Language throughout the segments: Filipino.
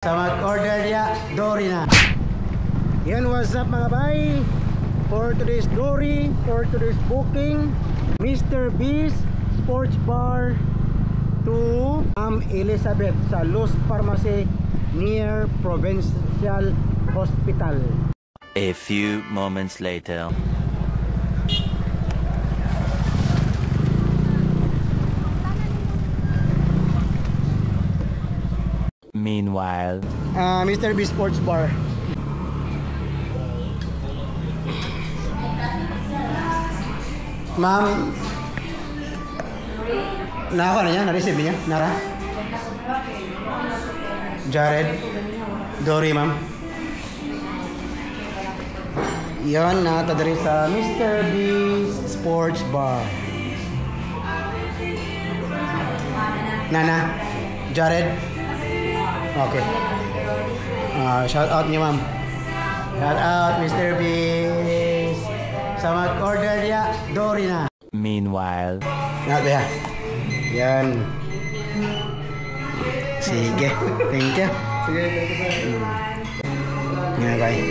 Sa mag-order niya, Dory na. Yan, what's up mga bay? For today's Dory, for today's booking, Mr. B's Sports Bar to Elizabeth sa Luz Pharmacy near Provincial Hospital. A few moments later. Meanwhile, Mr. B Sports Bar. Ma'am, naka na niya? Na-receive niya? Nara? Jared? Dory, ma'am. Yan, nakatadari sa Mr. B Sports Bar. Nana? Jared? Okay. Shout out niyo, ma'am. Shout out, Mr. B. Sa mag-order niya, Dory na. meanwhile. Nabi ha. Yan. Sige. Thank you. Sige. Yan, bye.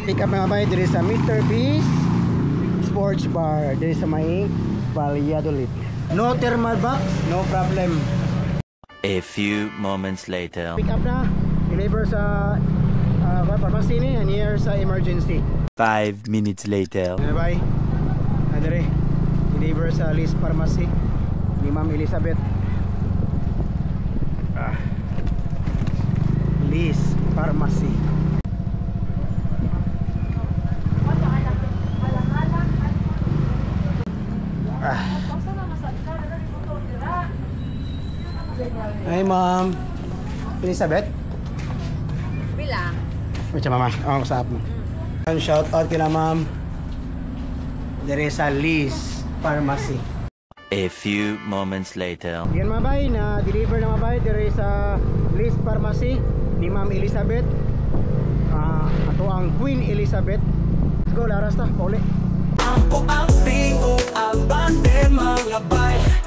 Pick up mga bay diri sa Mr. B Sports Bar. Diri sa may Valladolid. No thermal box, no problem. A few moments later. Pick up na. Deliver sa pharmacy ni near sa emergency. 5 minutes later. Bye. Adere. Deliver sa Luz Pharmacy ni Ma'am Elizabeth. Luz Pharmacy. Hi, Ma'am. Elizabeth? Bila? Macam mama, ang usap mo. Shout out kila Ma'am. Dari sa Luz Pharmacy. A few moments later. Yan mga bay, na deliver na mga bay dari sa Luz Pharmacy ni Ma'am Elizabeth. Ato ang Queen Elizabeth. Let's go, laras ta, pauli. Ako ang pingo, ang bande mga bay.